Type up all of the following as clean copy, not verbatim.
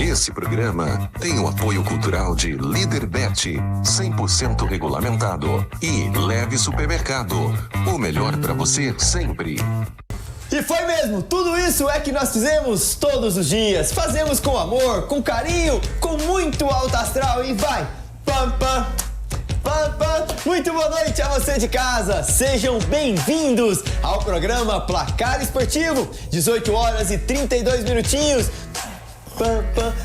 Esse programa tem o apoio cultural de Líder Bet, 100% regulamentado, e Leve Supermercado, o melhor para você sempre. E foi mesmo, tudo isso é que nós fizemos todos os dias. Fazemos com amor, com carinho, com muito alto astral e vai! Pam, pam, pam, pam. Muito boa noite a você de casa. Sejam bem-vindos ao programa Placar Esportivo. 18 horas e 32 minutinhos.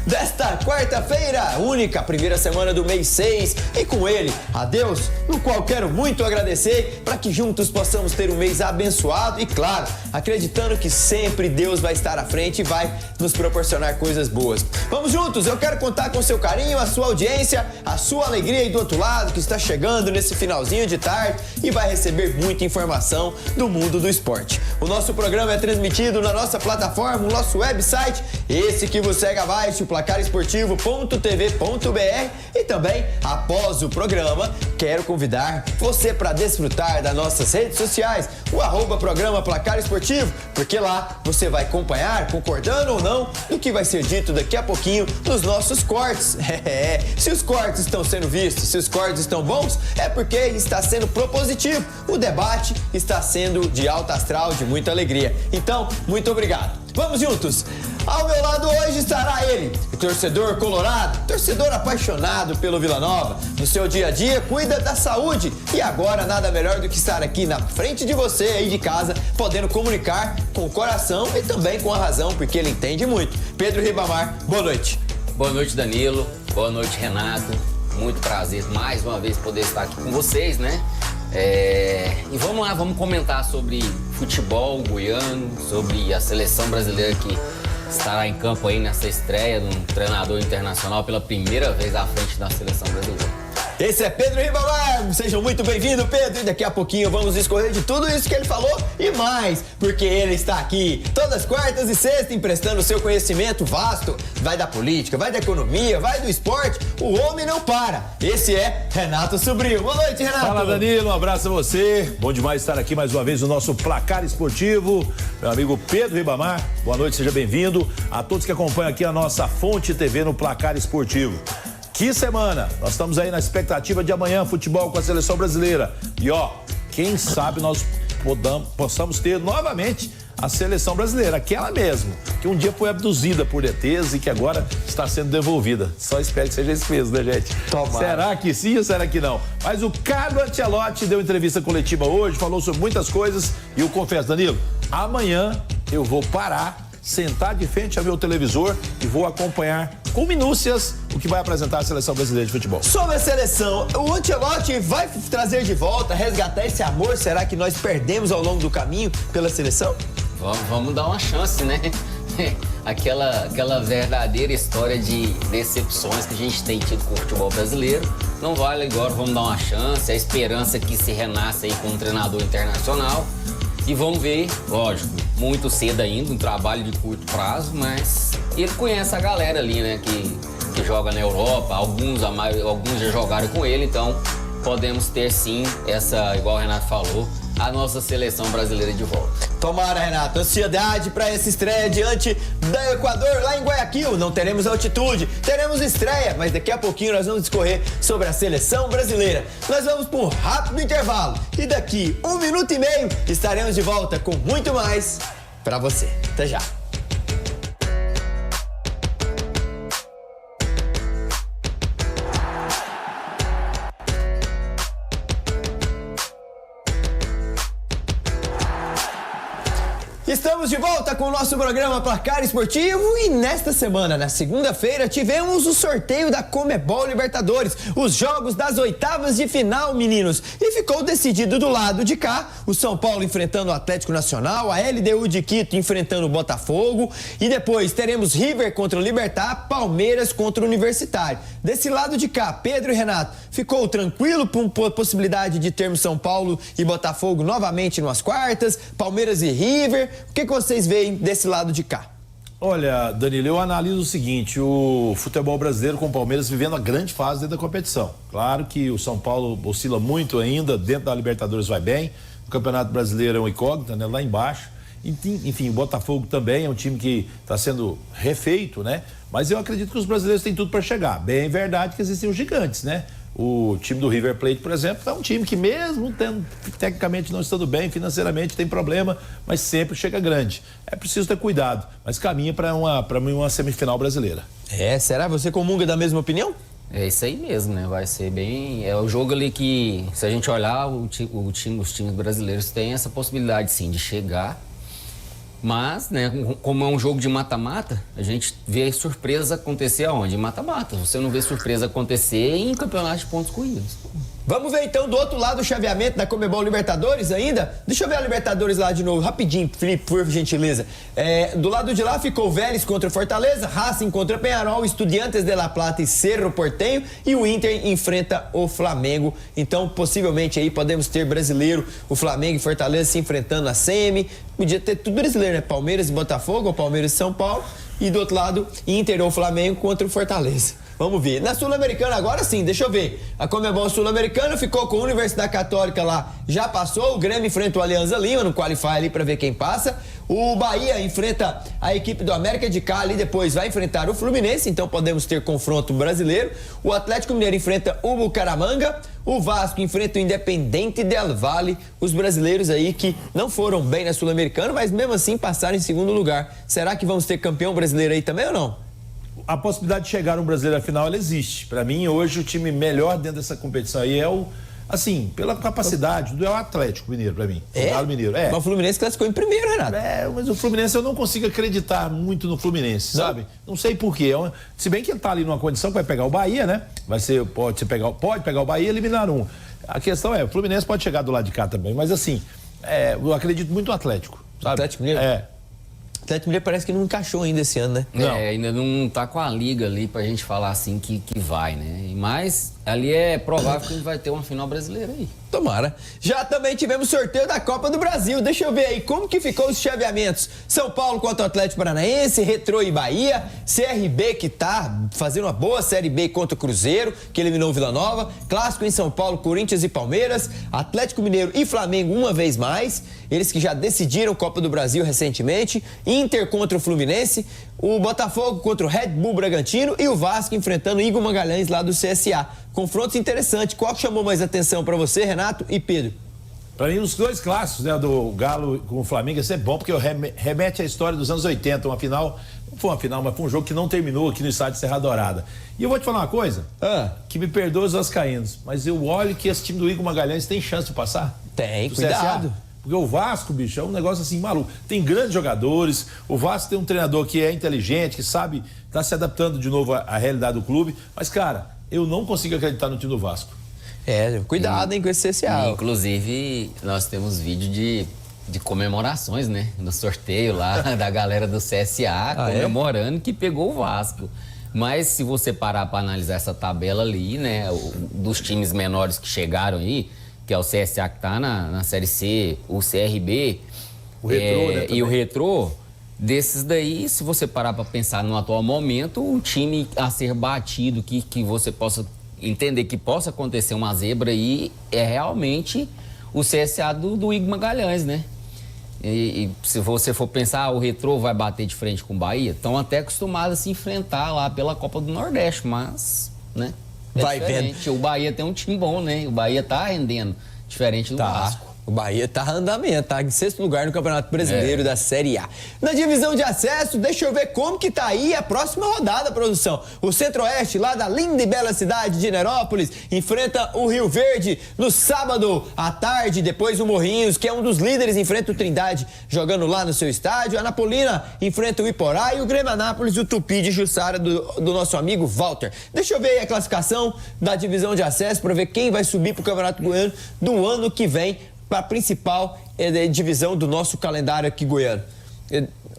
Desta quarta-feira, única primeira semana do mês 6, e com ele, a Deus, no qual quero muito agradecer, para que juntos possamos ter um mês abençoado e, claro, acreditando que sempre Deus vai estar à frente e vai nos proporcionar coisas boas. Vamos juntos, eu quero contar com o seu carinho, a sua audiência, a sua alegria aí do outro lado, que está chegando nesse finalzinho de tarde e vai receber muita informação do mundo do esporte. O nosso programa é transmitido na nossa plataforma, no nosso website, esse que você segue abaixo, placaresportivo.tv.br, e também, após o programa, quero convidar você para desfrutar das nossas redes sociais, o @programa Placar Esportivo, porque lá você vai acompanhar, concordando ou não, do que vai ser dito daqui a pouquinho nos nossos cortes. Se os cortes estão sendo vistos, se os cortes estão bons, é porque está sendo propositivo. O debate está sendo de alto astral, de muita alegria. Então, muito obrigado. Vamos juntos! Ao meu lado hoje estará ele, torcedor colorado, torcedor apaixonado pelo Vila Nova. No seu dia a dia, cuida da saúde. E agora, nada melhor do que estar aqui na frente de você aí de casa, podendo comunicar com o coração e também com a razão, porque ele entende muito. Pedro Ribamar, boa noite. Boa noite, Danilo. Boa noite, Renato. Muito prazer mais uma vez poder estar aqui com vocês, né? E vamos lá, vamos comentar sobre futebol goiano, sobre a seleção brasileira que estará em campo aí nessa estreia de um treinador internacional pela primeira vez à frente da seleção brasileira. Esse é Pedro Ribamar, sejam muito bem-vindos, Pedro, e daqui a pouquinho vamos escorrer de tudo isso que ele falou e mais, porque ele está aqui todas as quartas e sextas emprestando o seu conhecimento vasto, vai da política, vai da economia, vai do esporte, o homem não para. Esse é Renato Sobrinho. Boa noite, Renato. Fala, Danilo, um abraço a você, bom demais estar aqui mais uma vez no nosso Placar Esportivo, meu amigo Pedro Ribamar, boa noite, seja bem-vindo a todos que acompanham aqui a nossa Fonte TV no Placar Esportivo. Que semana! Nós estamos aí na expectativa de amanhã, futebol com a seleção brasileira. E quem sabe nós possamos ter novamente a seleção brasileira, aquela mesmo, que um dia foi abduzida por ETs e que agora está sendo devolvida. Só espero que seja isso mesmo, né, gente? Tomara. Será que sim ou será que não? Mas o Carlo Ancelotti deu entrevista coletiva hoje, falou sobre muitas coisas e eu confesso, Danilo, amanhã eu vou parar, sentar de frente ao meu televisor e vou acompanhar com minúcias o que vai apresentar a seleção brasileira de futebol. Sobre a seleção, o Ancelotti vai trazer de volta, resgatar esse amor? Será que nós perdemos ao longo do caminho pela seleção? Vamos dar uma chance, né? Aquela verdadeira história de decepções que a gente tem tido com o futebol brasileiro. Não vale agora, vamos dar uma chance, a esperança que se renasce aí com um treinador internacional. E vamos ver, lógico, muito cedo ainda, um trabalho de curto prazo, mas ele conhece a galera ali, né, que joga na Europa, alguns já jogaram com ele, então podemos ter sim essa, igual o Renato falou, a nossa seleção brasileira de volta. Tomara, Renato. Ansiedade para essa estreia diante do Equador lá em Guayaquil. Não teremos altitude, teremos estreia, mas daqui a pouquinho nós vamos discorrer sobre a seleção brasileira. Nós vamos para um rápido intervalo e daqui 1 minuto e meio estaremos de volta com muito mais para você. Até já. Estamos de volta com o nosso programa Placar Esportivo e nesta semana, na segunda-feira, tivemos o sorteio da Conmebol Libertadores, os jogos das oitavas de final, meninos. E ficou decidido do lado de cá, o São Paulo enfrentando o Atlético Nacional, a LDU de Quito enfrentando o Botafogo e depois teremos River contra o Libertad, Palmeiras contra o Universitário. Desse lado de cá, Pedro e Renato, ficou tranquilo por possibilidade de termos São Paulo e Botafogo novamente nas quartas, Palmeiras e River? O que vocês veem desse lado de cá? Olha, Danilo, eu analiso o seguinte, o futebol brasileiro com o Palmeiras vivendo a grande fase dentro da competição. Claro que o São Paulo oscila muito ainda, dentro da Libertadores vai bem, o Campeonato Brasileiro é uma incógnita, né, lá embaixo. Enfim, o Botafogo também é um time que está sendo refeito, né? Mas eu acredito que os brasileiros têm tudo para chegar. Bem, é verdade que existem os gigantes, né? O time do River Plate, por exemplo, é um time que mesmo tecnicamente não estando bem, financeiramente tem problema, mas sempre chega grande. É preciso ter cuidado, mas caminha para uma semifinal brasileira. Será? Você comunga da mesma opinião? É isso aí mesmo, né? Vai ser bem... É o jogo ali que, se a gente olhar, os times brasileiros têm essa possibilidade, sim, de chegar. Mas, né, como é um jogo de mata-mata, a gente vê surpresas acontecer aonde? Em mata-mata. Você não vê surpresa acontecer em campeonato de pontos corridos. Vamos ver então do outro lado o chaveamento da Conmebol Libertadores ainda? Deixa eu ver a Libertadores lá de novo, rapidinho, Felipe, por gentileza. Do lado de lá ficou o Vélez contra o Fortaleza, Racing contra Peñarol, Estudiantes de La Plata e Cerro Porteño, e o Inter enfrenta o Flamengo. Então, possivelmente aí podemos ter brasileiro, o Flamengo e Fortaleza se enfrentando na semi. Podia ter tudo brasileiro, né? Palmeiras e Botafogo, ou Palmeiras e São Paulo. E do outro lado, Inter ou Flamengo contra o Fortaleza. Vamos ver. Na Sul-Americana agora sim, deixa eu ver. A Conmebol Sul-Americana ficou com a Universidade Católica lá, já passou. O Grêmio enfrenta o Alianza Lima no Qualify ali pra ver quem passa. O Bahia enfrenta a equipe do América de Cali e depois vai enfrentar o Fluminense, então podemos ter confronto brasileiro. O Atlético Mineiro enfrenta o Bucaramanga. O Vasco enfrenta o Independente Del Valle. Os brasileiros aí que não foram bem na Sul-Americana, mas mesmo assim passaram em segundo lugar. Será que vamos ter campeão brasileiro aí também ou não? A possibilidade de chegar um brasileiro à final, ela existe. Para mim, hoje, o time melhor dentro dessa competição aí é o, assim, pela capacidade, é o Atlético Mineiro, para mim. O Galo Mineiro. Mas o Fluminense classificou em primeiro, Renato. Mas o Fluminense, eu não consigo acreditar muito no Fluminense, sabe? Não sei por quê. Se bem que ele tá ali numa condição que vai pegar o Bahia, né? Pode pegar o Bahia e eliminar um. A questão é, o Fluminense pode chegar do lado de cá também, mas assim, eu acredito muito no Atlético, sabe? Atlético Mineiro? O Atlético Mineiro parece que não encaixou ainda esse ano, né? Não. Ainda não tá com a liga ali pra gente falar assim que vai, né? Mas ali é provável que a gente vai ter uma final brasileira aí. Tomara. Já também tivemos sorteio da Copa do Brasil. Deixa eu ver aí como que ficou os chaveamentos. São Paulo contra o Atlético Paranaense, Retrô e Bahia, CRB que tá fazendo uma boa Série B contra o Cruzeiro, que eliminou o Vila Nova, Clássico em São Paulo, Corinthians e Palmeiras, Atlético Mineiro e Flamengo uma vez mais, eles que já decidiram Copa do Brasil recentemente, Inter contra o Fluminense, o Botafogo contra o Red Bull Bragantino e o Vasco enfrentando o Igor Magalhães lá do CSA. Confrontos interessantes. Qual que chamou mais atenção para você, Renato e Pedro? Para mim, os dois clássicos, né, do Galo com o Flamengo é sempre bom, porque remete à história dos anos 80, uma final, não foi uma final, mas foi um jogo que não terminou aqui no estádio Serra Dourada. E eu vou te falar uma coisa, que me perdoe os vascaínos, mas eu olho que esse time do Igor Magalhães tem chance de passar. Tem, cuidado. Porque o Vasco, bicho, é um negócio assim maluco. Tem grandes jogadores, o Vasco tem um treinador que é inteligente, que sabe, tá se adaptando de novo à realidade do clube, mas, cara, eu não consigo acreditar no time do Vasco. Cuidado, hein, com esse CSA. Inclusive, nós temos vídeo de comemorações, né? No sorteio lá da galera do CSA comemorando que pegou o Vasco. Mas se você parar para analisar essa tabela ali, né? Dos times menores que chegaram aí, que é o CSA que tá na Série C, o CRB o Retrô, né, e o Retrô, desses daí, se você parar para pensar no atual momento, o time a ser batido, que você possa entender que possa acontecer uma zebra aí, é realmente o CSA do Igor Magalhães, né? E se você for pensar, o Retrô vai bater de frente com o Bahia, estão até acostumados a se enfrentar lá pela Copa do Nordeste, mas, né? Vai diferente. vendo. O Bahia tem um time bom, né? O Bahia tá rendendo, diferente do Vasco. O Bahia tá andamento, tá em 6º lugar no Campeonato Brasileiro da Série A. Na divisão de acesso, deixa eu ver como que tá aí a próxima rodada, produção. O Centro-Oeste, lá da linda e bela cidade de Nerópolis, enfrenta o Rio Verde no sábado à tarde. Depois o Morrinhos, que é um dos líderes, enfrenta o Trindade, jogando lá no seu estádio. A Anapolina enfrenta o Iporá e o Grêmio Anápolis, o Tupi de Jussara, do nosso amigo Walter. Deixa eu ver aí a classificação da divisão de acesso para ver quem vai subir pro Campeonato Goiano do ano que vem, para a principal divisão do nosso calendário aqui goiano.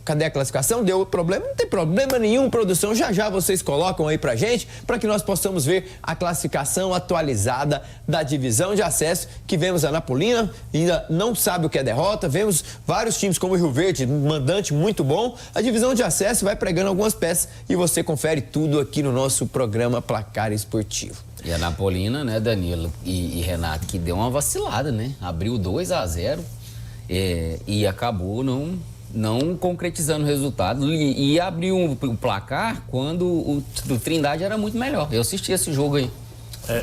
Cadê a classificação? Deu problema? Não tem problema nenhum, produção. Já vocês colocam aí pra gente, para que nós possamos ver a classificação atualizada da divisão de acesso, que vemos a Anapolina, ainda não sabe o que é derrota, vemos vários times como o Rio Verde, um mandante muito bom. A divisão de acesso vai pregando algumas peças e você confere tudo aqui no nosso programa Placar Esportivo. E a Anapolina, né, Danilo e Renato, que deu uma vacilada, né? Abriu 2-0 e acabou não não concretizando o resultado, e abriu o placar quando o Trindade era muito melhor. Eu assisti esse jogo aí.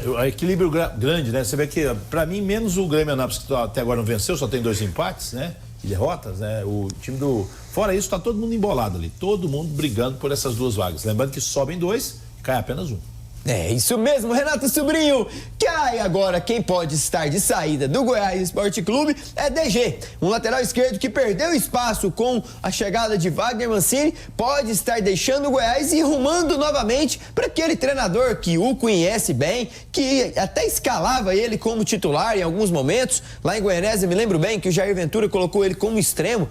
O equilíbrio grande, né? Você vê que, pra mim, menos o Grêmio Anápolis, que até agora não venceu, só tem 2 empates, né? E derrotas, né? O time do... Fora isso, tá todo mundo embolado ali. Todo mundo brigando por essas 2 vagas. Lembrando que sobem 2, cai apenas 1. É isso mesmo, Renato Sobrinho. Cai agora quem pode estar de saída do Goiás Esporte Clube é DG. Um lateral esquerdo que perdeu espaço com a chegada de Wagner Mancini, pode estar deixando o Goiás e rumando novamente para aquele treinador que o conhece bem, que até escalava ele como titular em alguns momentos. Lá em Goianésia, me lembro bem que o Jair Ventura colocou ele como extremo,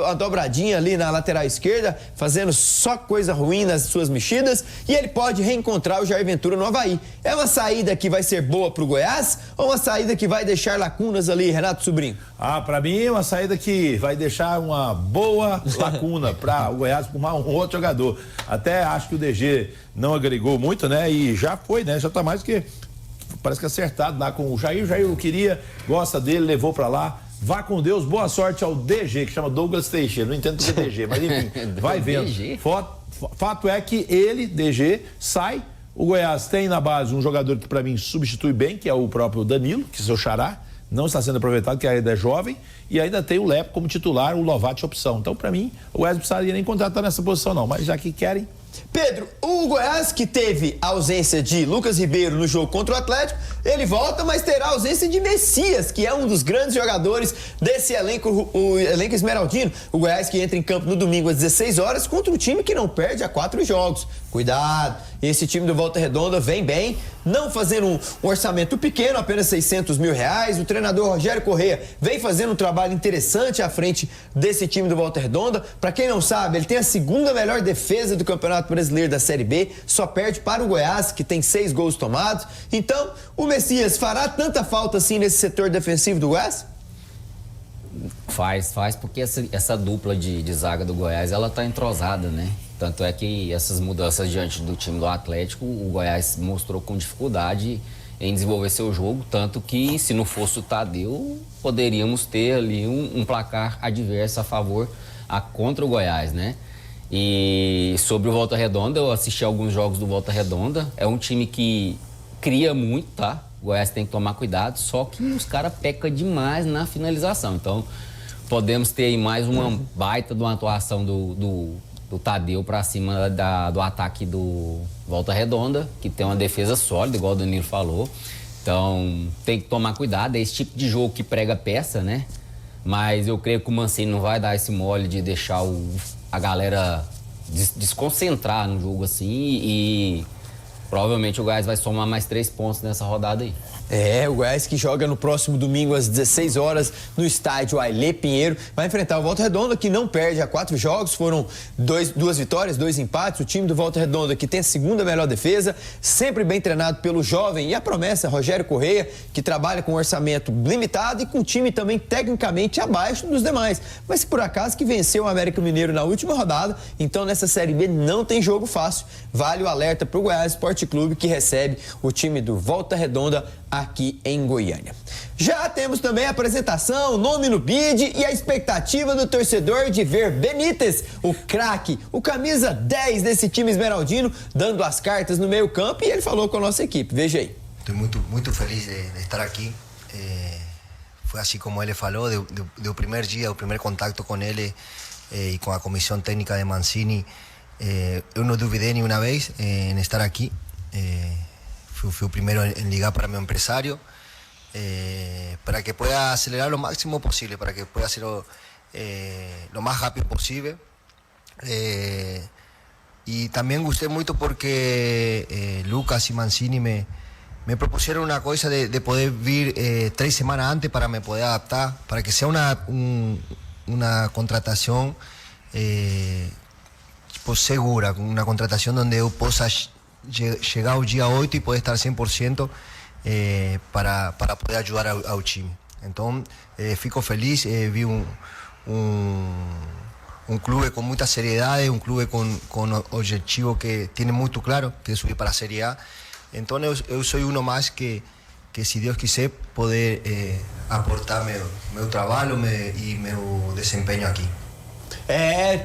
a dobradinha ali na lateral esquerda, fazendo só coisa ruim nas suas mexidas, e ele pode reencontrar o Jair Ventura no Avaí. É uma saída que vai ser boa pro Goiás ou uma saída que vai deixar lacunas ali, Renato Sobrinho? Pra mim é uma saída que vai deixar uma boa lacuna para o Goiás arrumar um outro jogador. Até acho que o DG não agregou muito, né? E já foi, né? Já tá mais que parece que acertado lá com o Jair. O Jair queria, gosta dele, levou para lá. Vá com Deus, boa sorte ao DG, que chama Douglas Teixeira. Não entendo porque é DG, mas enfim, vai vendo. Fato é que ele, DG, sai. O Goiás tem na base um jogador que para mim substitui bem, que é o próprio Danilo, que é seu xará, não está sendo aproveitado, que ainda é jovem, e ainda tem o Lepo como titular, o Lovati opção. Então, para mim, o Goiás não precisaria nem contratar nessa posição não, mas já que querem... Pedro, o Goiás, que teve a ausência de Lucas Ribeiro no jogo contra o Atlético, ele volta, mas terá a ausência de Messias, que é um dos grandes jogadores desse elenco, o elenco esmeraldino. O Goiás que entra em campo no domingo às 16 horas contra um time que não perde há 4 jogos. Cuidado, esse time do Volta Redonda vem bem, não fazendo um orçamento pequeno, apenas R$600 mil. O treinador Rogério Corrêa vem fazendo um trabalho interessante à frente desse time do Volta Redonda. Para quem não sabe, ele tem a 2ª melhor defesa do Campeonato Brasileiro da Série B, só perde para o Goiás, que tem 6 gols tomados. Então, o Messias fará tanta falta assim nesse setor defensivo do Goiás? Faz, porque essa dupla de zaga do Goiás, ela tá entrosada, né? Tanto é que essas mudanças diante do time do Atlético, o Goiás mostrou com dificuldade em desenvolver seu jogo, tanto que se não fosse o Tadeu, poderíamos ter ali um placar adverso a favor contra o Goiás, né? E sobre o Volta Redonda, eu assisti alguns jogos do Volta Redonda, é um time que cria muito, tá? O Goiás tem que tomar cuidado, só que os caras pecam demais na finalização. Então, podemos ter aí mais uma baita de uma atuação do Tadeu para cima do ataque do Volta Redonda, que tem uma defesa sólida, igual o Danilo falou. Então, tem que tomar cuidado, é esse tipo de jogo que prega peça, né? Mas eu creio que o Mancini não vai dar esse mole de deixar a galera desconcentrar no jogo assim e provavelmente o Goiás vai somar mais 3 pontos nessa rodada aí. O Goiás que joga no próximo domingo às 16 horas no estádio Ailê Pinheiro, vai enfrentar o Volta Redonda, que não perde há 4 jogos, foram 2 vitórias, 2 empates. O time do Volta Redonda, que tem a 2ª melhor defesa, sempre bem treinado pelo jovem e a promessa Rogério Corrêa, que trabalha com um orçamento limitado e com um time também tecnicamente abaixo dos demais. Mas se por acaso que venceu o América Mineiro na última rodada, então nessa Série B não tem jogo fácil. Vale o alerta para o Goiás Esporte Clube, que recebe o time do Volta Redonda aqui em Goiânia. Já temos também a apresentação, nome no bid e a expectativa do torcedor de ver Benítez, o craque, o camisa 10 desse time esmeraldino, dando as cartas no meio campo, e ele falou com a nossa equipe. Veja aí. Estou muito feliz de estar aqui. Foi assim como ele falou, do primeiro dia, o primeiro contato com ele e com a comissão técnica de Mancini, eu não duvidei nenhuma vez em estar aqui. Fui o primero en ligar para mi empresario, para que pueda acelerar lo máximo posible, para que pueda hacerlo lo más rápido posible. Y también gusté mucho porque Lucas y Mancini me propusieron una cosa de poder vir 3 semanas antes para me poder adaptar, para que sea una contratación segura, una contratación donde yo pueda llegar al día 8 y poder estar 100% para poder ayudar al time. Entonces, fico feliz, vi un clube con mucha seriedad, un clube con objetivo que tiene muy claro, que es subir para a Serie A. Entonces, yo soy uno más que si Dios quiser, poder aportar meu trabalho e meu desempenho aqui.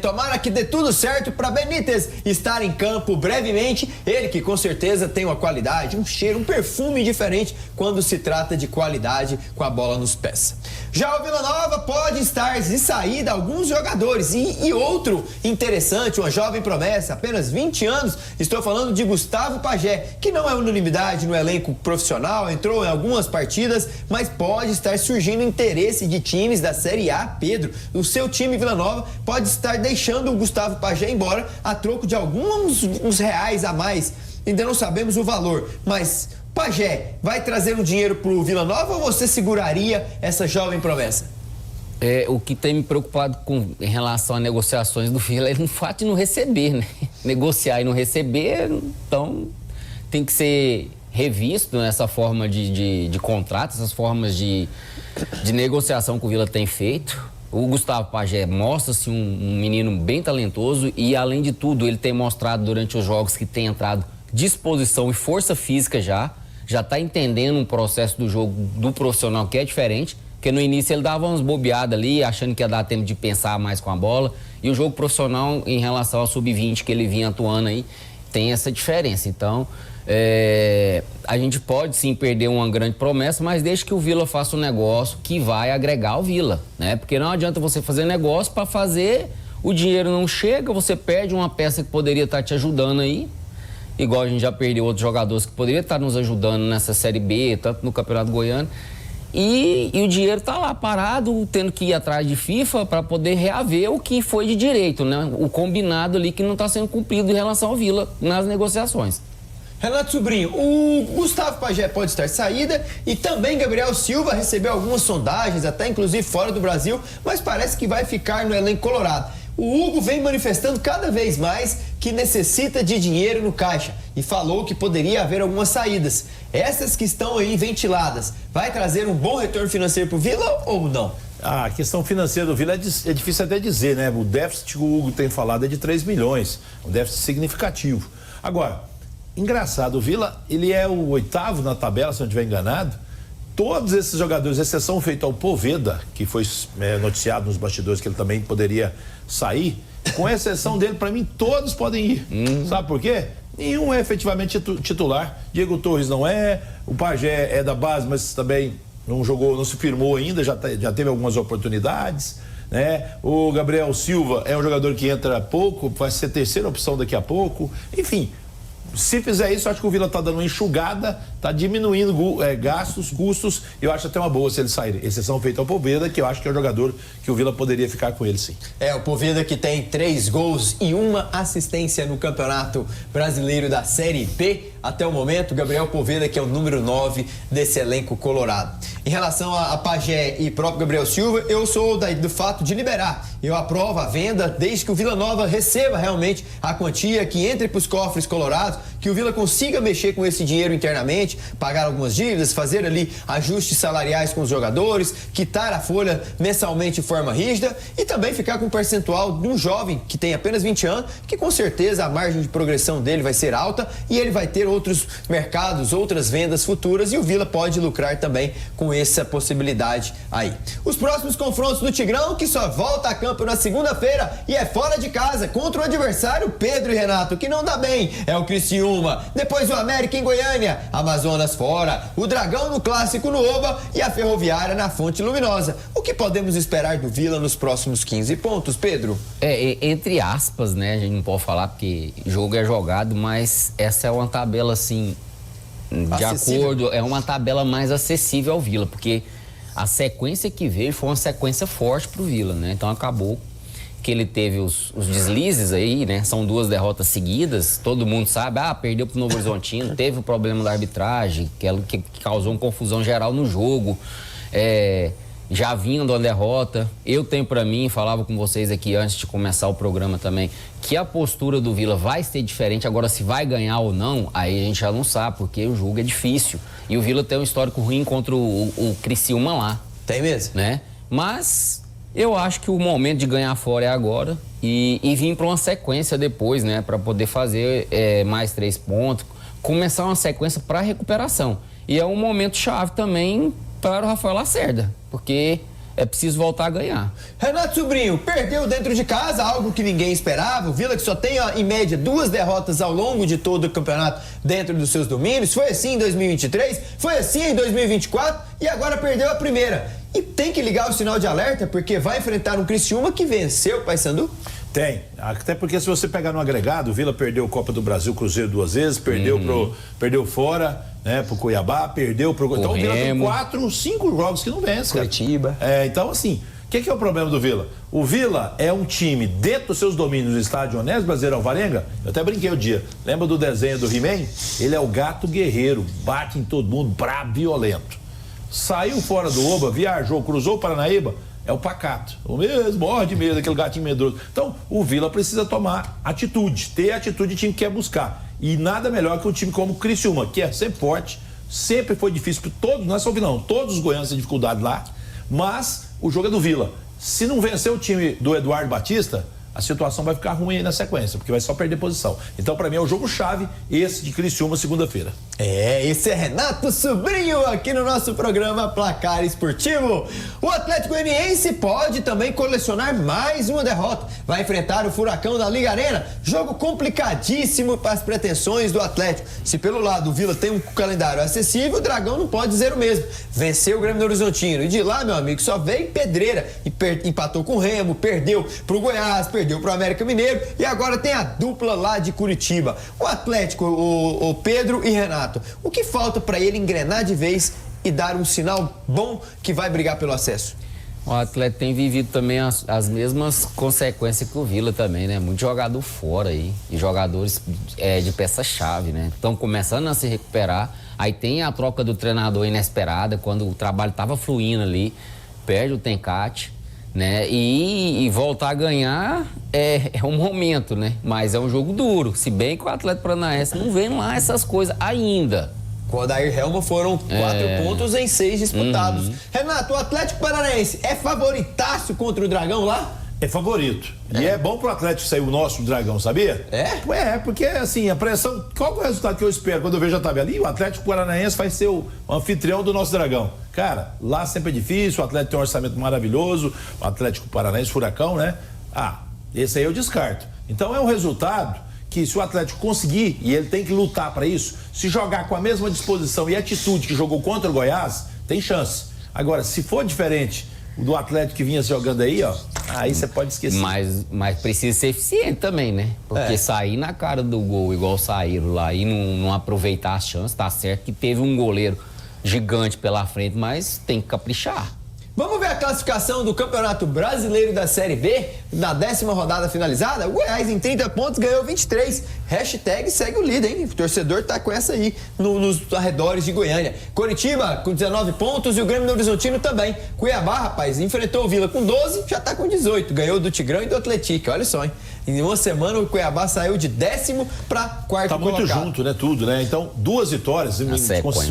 Tomara que dê tudo certo para Benítez estar em campo brevemente. Ele que com certeza tem uma qualidade, um cheiro, um perfume diferente quando se trata de qualidade com a bola nos pés. Já o Vila Nova pode estar de saída alguns jogadores e outro interessante, uma jovem promessa, apenas 20 anos, estou falando de Gustavo Pajé, que não é unanimidade no elenco profissional, entrou em algumas partidas, mas pode estar surgindo interesse de times da Série A. Pedro, o seu time Vila Nova pode estar deixando o Gustavo Pajé embora a troco de uns reais a mais. Ainda não sabemos o valor, mas Pajé vai trazer um dinheiro para o Vila Nova ou você seguraria essa jovem promessa? O que tem me preocupado em relação a negociações do Vila é o fato de não receber, né? Negociar e não receber, então tem que ser revisto nessa forma de contrato, essas formas de negociação que o Vila tem feito. O Gustavo Pajé mostra-se um menino bem talentoso e, além de tudo, ele tem mostrado durante os jogos que tem entrado disposição e força física já está entendendo um processo do jogo do profissional que é diferente, porque no início ele dava umas bobeadas ali, achando que ia dar tempo de pensar mais com a bola, e o jogo profissional em relação ao sub-20 que ele vinha atuando aí, tem essa diferença. Então, a gente pode sim perder uma grande promessa, mas deixa que o Vila faça um negócio que vai agregar o Vila, né? Porque não adianta você fazer negócio para fazer, o dinheiro não chega, você perde uma peça que poderia estar te ajudando aí, igual a gente já perdeu outros jogadores que poderiam estar nos ajudando nessa Série B, tanto no Campeonato Goiano. E o dinheiro está lá parado, tendo que ir atrás de FIFA para poder reaver o que foi de direito, né? O combinado ali que não está sendo cumprido em relação ao Vila nas negociações. Renato Sobrinho, o Gustavo Pajé pode estar de saída e também Gabriel Silva recebeu algumas sondagens, até inclusive fora do Brasil, mas parece que vai ficar no elenco colorado. O Hugo vem manifestando cada vez mais que necessita de dinheiro no caixa e falou que poderia haver algumas saídas. Essas que estão aí ventiladas, vai trazer um bom retorno financeiro para o Vila ou não? A questão financeira do Vila é difícil até dizer, né? O déficit que o Hugo tem falado é de 3 milhões, um déficit significativo. Agora, engraçado, o Vila, ele é o 8º na tabela, se não estiver enganado. Todos esses jogadores, exceção feita ao Poveda, que foi noticiado nos bastidores que ele também poderia sair, com exceção dele, para mim, todos podem ir. Sabe por quê? Nenhum é efetivamente titular. Diego Torres não é, o Pajé é da base, mas também não jogou, não se firmou ainda, já teve algumas oportunidades, né? O Gabriel Silva é um jogador que entra pouco, vai ser terceira opção daqui a pouco. Enfim, se fizer isso, eu acho que o Vila está dando uma enxugada, está diminuindo gastos, custos, e eu acho até uma boa se ele sair. Exceção feita ao Poveda, que eu acho que é um jogador que o Vila poderia ficar com ele, sim. O Poveda que tem 3 gols e 1 assistência no Campeonato Brasileiro da Série B até o momento. Gabriel Poveda, que é o número 9 desse elenco colorado. Em relação a Pajé e próprio Gabriel Silva, eu sou do fato de liberar. Eu aprovo a venda desde que o Vila Nova receba realmente a quantia, que entre para os cofres colorados, que o Vila consiga mexer com esse dinheiro internamente, pagar algumas dívidas, fazer ali ajustes salariais com os jogadores, quitar a folha mensalmente de forma rígida e também ficar com um percentual de um jovem que tem apenas 20 anos, que com certeza a margem de progressão dele vai ser alta e ele vai ter outros mercados, outras vendas futuras, e o Vila pode lucrar também com essa possibilidade aí. Os próximos confrontos do Tigrão, que só volta a campo na segunda-feira e é fora de casa contra o adversário Pedro e Renato, que não dá bem, é o Criciúma. Depois o América em Goiânia, Amazonas fora, o Dragão no Clássico no Oba e a Ferroviária na Fonte Luminosa. O que podemos esperar do Vila nos próximos 15 pontos, Pedro? Entre aspas, né? A gente não pode falar porque jogo é jogado, mas essa é uma tabela assim, de acordo, é uma tabela mais acessível ao Vila, porque a sequência que veio foi uma sequência forte pro Vila, né? Então acabou que ele teve os deslizes aí, né? São 2 derrotas seguidas, todo mundo sabe, perdeu pro Novo Horizontino, teve o problema da arbitragem, que causou uma confusão geral no jogo, já vinha de uma derrota. Eu tenho pra mim, falava com vocês aqui antes de começar o programa também, que a postura do Vila vai ser diferente. Agora, se vai ganhar ou não, aí a gente já não sabe, porque o jogo é difícil. E o Vila tem um histórico ruim contra o Criciúma lá. Tem mesmo? Né? Mas eu acho que o momento de ganhar fora é agora e vir para uma sequência depois, né? Para poder fazer mais 3 pontos, começar uma sequência para recuperação. E é um momento chave também para o Rafael Lacerda, porque é preciso voltar a ganhar. Renato Sobrinho, perdeu dentro de casa, algo que ninguém esperava. O Vila que só tem, em média, 2 derrotas ao longo de todo o campeonato dentro dos seus domínios. Foi assim em 2023, foi assim em 2024 e agora perdeu a primeira. E tem que ligar o sinal de alerta porque vai enfrentar um Criciúma que venceu o Paysandu? Tem, até porque se você pegar no agregado, o Vila perdeu a Copa do Brasil, Cruzeiro 2 vezes, perdeu fora, né, pro Cuiabá, perdeu pro... Então o Vila tem 4, 5 jogos que não vence, cara. Curitiba. Então assim, o que é o problema do Vila? O Vila é um time dentro dos seus domínios do estádio Onésio Brasileiro Alvarenga. Eu até brinquei o dia, lembra do desenho do He-Man? Ele é o gato guerreiro, bate em todo mundo, brabo, violento. Saiu fora do Oba, viajou, cruzou o Paranaíba, é o pacato, o mesmo, morre de medo, aquele gatinho medroso. Então, o Vila precisa tomar atitude, ter atitude de time que quer buscar. E nada melhor que um time como o Criciúma, que é sempre forte, sempre foi difícil para todos, não é só o Vila, não, todos os goianos têm dificuldade lá, mas o jogo é do Vila. Se não vencer o time do Eduardo Batista, a situação vai ficar ruim aí na sequência, porque vai só perder posição. Então, para mim, é o jogo-chave esse de Criciúma, segunda-feira. Esse é Renato Sobrinho aqui no nosso programa Placar Esportivo. O Atlético Goianiense pode também colecionar mais uma derrota. Vai enfrentar o Furacão da Liga Arena. Jogo complicadíssimo para as pretensões do Atlético. Se pelo lado o Vila tem um calendário acessível, o Dragão não pode dizer o mesmo. Venceu o Grêmio do Horizontino e de lá, meu amigo, só veio pedreira. E empatou com o Remo, perdeu pro Goiás, perdeu pro América Mineiro e agora tem a dupla lá de Curitiba. O Atlético, o Pedro e Renato. O que falta para ele engrenar de vez e dar um sinal bom que vai brigar pelo acesso? O Atlético tem vivido também as mesmas consequências que o Vila também, né? Muito jogador fora aí, e jogadores de peça-chave, né? Estão começando a se recuperar, aí tem a troca do treinador inesperada, quando o trabalho estava fluindo ali, perde o Tencate, né? E voltar a ganhar é um momento, né? Mas é um jogo duro, se bem que o Atlético Paranaense não vê lá essas coisas ainda. Com o Odair Helma foram 4 pontos em 6 disputados. Renato, o Atlético Paranaense é favoritaço contra o Dragão lá? É favorito. E é bom pro Atlético sair o nosso Dragão, sabia? Porque assim, a pressão... Qual é o resultado que eu espero quando eu vejo a tabela? O Atlético Paranaense vai ser o anfitrião do nosso Dragão. Cara, lá sempre é difícil, o Atlético tem um orçamento maravilhoso, o Atlético Paranaense, Furacão, né? Esse aí eu descarto. Então é um resultado que se o Atlético conseguir, e ele tem que lutar para isso, se jogar com a mesma disposição e atitude que jogou contra o Goiás, tem chance. Agora, se for diferente do Atlético que vinha jogando aí, aí você pode esquecer. Mas precisa ser eficiente também, né? Porque sair na cara do gol igual saíram lá e não aproveitar as chances, tá certo que teve um goleiro gigante pela frente, mas tem que caprichar. Vamos ver a classificação do Campeonato Brasileiro da Série B, na 10ª rodada finalizada. O Goiás em 30 pontos ganhou 23. Hashtag segue o líder, hein? O torcedor tá com essa aí nos arredores de Goiânia. Coritiba com 19 pontos e o Grêmio do Horizontino também. Cuiabá, rapaz, enfrentou o Vila com 12, já tá com 18. Ganhou do Tigrão e do Atlético, olha só, hein? Em uma semana o Cuiabá saiu de 10º para 4º colocado. Tá muito junto, né? Tudo, né? Então, 2 vitórias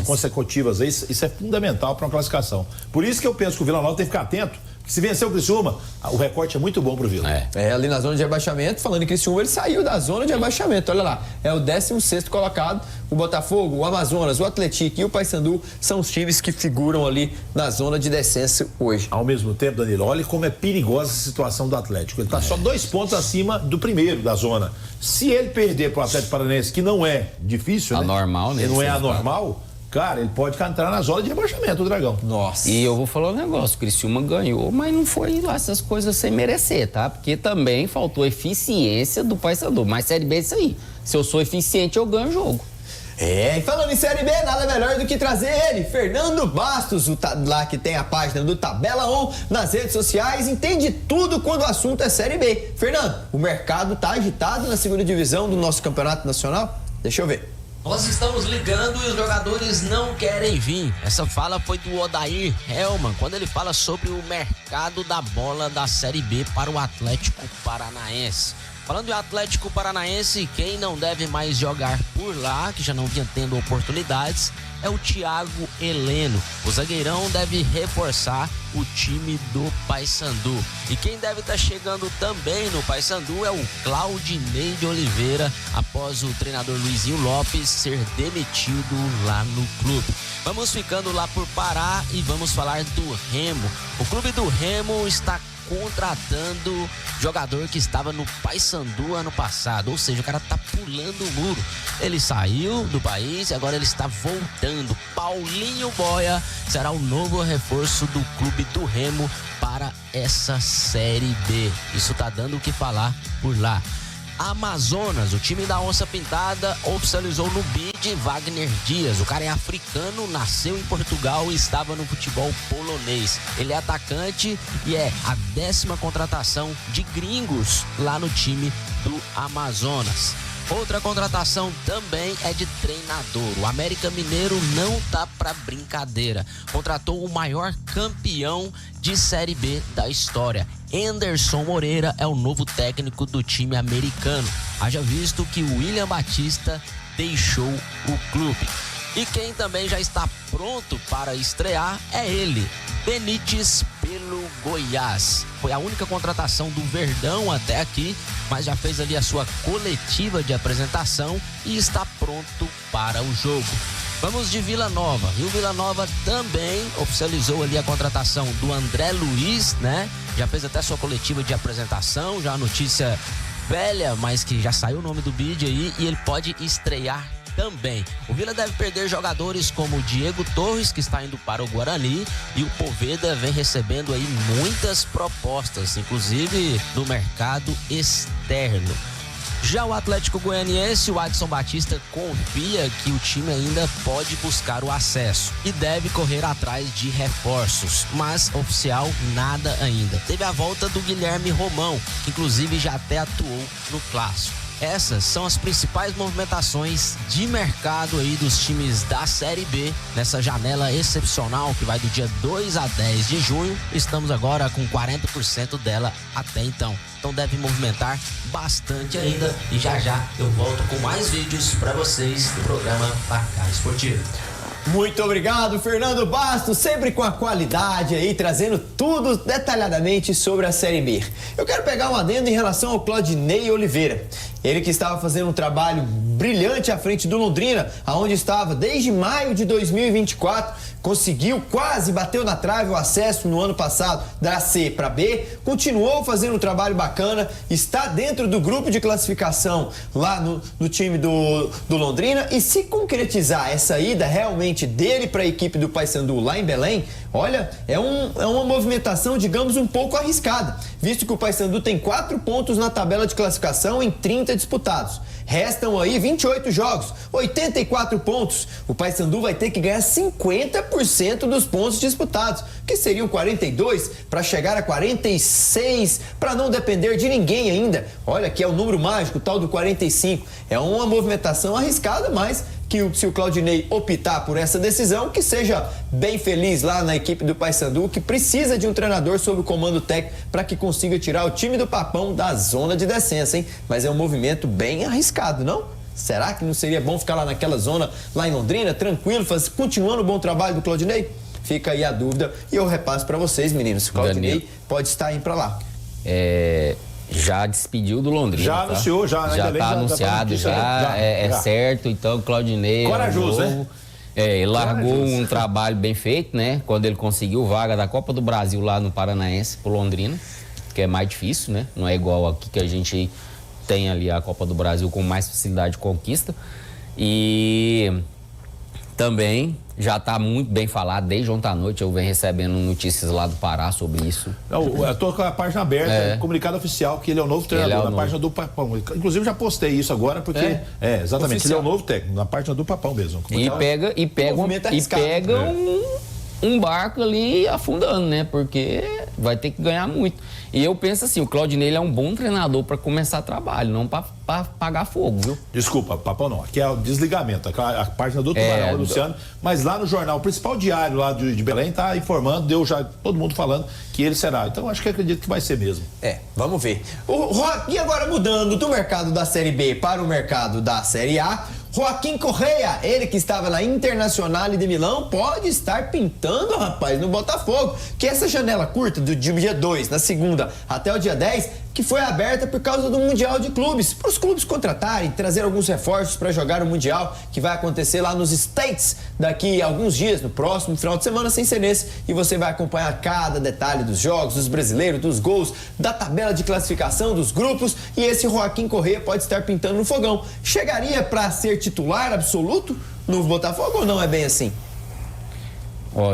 consecutivas aí, isso é fundamental para uma classificação. Por isso que eu penso que o Vila Nova tem que ficar atento, porque se vencer o Criciúma, o recorte é muito bom pro Vila. Ali na zona de rebaixamento, falando em Criciúma, ele saiu da zona de rebaixamento, olha lá. É o 16º colocado. O Botafogo, o Amazonas, o Atlético e o Paysandu são os times que figuram ali na zona de descenso hoje. Ao mesmo tempo, Danilo, olha como é perigosa a situação do Atlético. Ele tá só 2 pontos acima do primeiro da zona. Se ele perder pro Atlético Paranaense, que não é difícil, anormal, né? Ele não é anormal, cara, ele pode entrar na zona de rebaixamento, o Dragão. Nossa. E eu vou falar um negócio, o Criciúma ganhou, mas não foi lá essas coisas sem merecer, tá? Porque também faltou eficiência do Paysandu. Mas Série B é isso aí. Se eu sou eficiente, eu ganho o jogo. E falando em Série B, nada melhor do que trazer ele, Fernando Bastos, lá que tem a página do Tabela On nas redes sociais, entende tudo quando o assunto é Série B. Fernando, o mercado tá agitado na 2ª divisão do nosso campeonato nacional? Deixa eu ver. Nós estamos ligando e os jogadores não querem vir. Essa fala foi do Odair Helma, quando ele fala sobre o mercado da bola da Série B para o Atlético Paranaense. Falando em Atlético Paranaense, quem não deve mais jogar por lá, que já não vinha tendo oportunidades, é o Thiago Heleno. O zagueirão deve reforçar o time do Paysandu. E quem deve estar chegando também no Paysandu é o Claudinei de Oliveira, após o treinador Luizinho Lopes ser demitido lá no clube. Vamos ficando lá por Pará e vamos falar do Remo. O clube do Remo está contratando jogador que estava no Paysandu ano passado, ou seja, o cara tá pulando o muro. Ele saiu do país e agora ele está voltando. Paulinho Boia será o novo reforço do clube do Remo para essa Série B. Isso tá dando o que falar por lá. Amazonas, o time da Onça Pintada oficializou no bid Wagner Dias. O cara é africano, nasceu em Portugal e estava no futebol polonês. Ele é atacante e é a 10ª contratação de gringos lá no time do Amazonas. Outra contratação também é de treinador. O América Mineiro não tá pra brincadeira. Contratou o maior campeão de Série B da história. Anderson Moreira é o novo técnico do time americano. Haja visto que o William Batista deixou o clube. E quem também já está pronto para estrear é ele, Benítez pelo Goiás. Foi a única contratação do Verdão até aqui, mas já fez ali a sua coletiva de apresentação e está pronto para o jogo. Vamos de Vila Nova. E o Vila Nova também oficializou ali a contratação do André Luiz, né? Já fez até sua coletiva de apresentação, já a notícia velha, mas que já saiu o nome do bid aí e ele pode estrear também. O Vila deve perder jogadores como o Diego Torres, que está indo para o Guarani, e o Poveda vem recebendo aí muitas propostas, inclusive do mercado externo. Já o Atlético Goianiense, o Adson Batista confia que o time ainda pode buscar o acesso e deve correr atrás de reforços, mas oficial nada ainda. Teve a volta do Guilherme Romão, que inclusive já até atuou no Clássico. Essas são as principais movimentações de mercado aí dos times da Série B nessa janela excepcional que vai do dia 2 a 10 de junho. Estamos agora com 40% dela até então. Então deve movimentar bastante ainda e já já eu volto com mais vídeos para vocês do programa Placar Esportivo. Muito obrigado, Fernando Bastos, sempre com a qualidade aí, trazendo tudo detalhadamente sobre a Série B. Eu quero pegar um adendo em relação ao Claudinei Oliveira. Ele que estava fazendo um trabalho brilhante à frente do Londrina, aonde estava desde maio de 2024, conseguiu, quase bateu na trave o acesso no ano passado da C para B, continuou fazendo um trabalho bacana, está dentro do grupo de classificação lá no time do Londrina, e se concretizar essa ida realmente dele para a equipe do Paysandu lá em Belém, olha, é uma movimentação, digamos, um pouco arriscada, visto que o Paysandu tem 4 pontos na tabela de classificação em 30 disputados. Restam aí 28 jogos, 84 pontos. O Paysandu vai ter que ganhar 50% dos pontos disputados, que seriam 42 para chegar a 46, para não depender de ninguém ainda. Olha, que é o número mágico, tal do 45. É uma movimentação arriscada, mas que se o Claudinei optar por essa decisão, que seja bem feliz lá na equipe do Paysandu, que precisa de um treinador sob o comando técnico para que consiga tirar o time do Papão da zona de descenso, hein? Mas é um movimento bem arriscado, não? Será que não seria bom ficar lá naquela zona, lá em Londrina, tranquilo, continuando o bom trabalho do Claudinei? Fica aí a dúvida e eu repasso para vocês, meninos. O Claudinei pode estar indo para lá. Já despediu do Londrina. Já anunciou, já está anunciado, já é certo. Então, o Claudinei. Corajoso, né? Ele largou um trabalho bem feito, né? Quando ele conseguiu vaga da Copa do Brasil lá no Paranaense, pro Londrina, que é mais difícil, né? Não é igual aqui que a gente tem ali a Copa do Brasil com mais facilidade de conquista. E também já está muito bem falado, desde ontem à noite eu venho recebendo notícias lá do Pará sobre isso. Eu tô com a página aberta, comunicado oficial que ele é o novo treinador na página do Papão. Inclusive já postei isso agora, porque exatamente, oficial. Ele é o novo técnico, na página do Papão mesmo. E pega um barco ali afundando, né? Porque vai ter que ganhar muito. E eu penso assim, o Claudinei ele é um bom treinador para começar trabalho, não para pagar fogo, viu? Desculpa, Papão, não. Aqui é o desligamento, a página do Tubarão, Luciano. Mas lá no jornal, o principal diário lá de Belém tá informando, deu já todo mundo falando que ele será. Então acho que acredito que vai ser mesmo. Vamos ver. E agora mudando do mercado da Série B para o mercado da Série A, Joaquim Correa, ele que estava na Internazionale de Milão, pode estar pintando, rapaz, no Botafogo. Que essa janela curta do dia 2, na segunda, até o dia 10, que foi aberta por causa do Mundial de Clubes. Para os clubes contratarem, trazer alguns reforços para jogar o Mundial, que vai acontecer lá nos States daqui a alguns dias, no próximo final de semana, sem ser nesse. E você vai acompanhar cada detalhe dos jogos, dos brasileiros, dos gols, da tabela de classificação, dos grupos. E esse Joaquim Correa pode estar pintando no fogão. Chegaria para ser titular absoluto no Botafogo ou não é bem assim?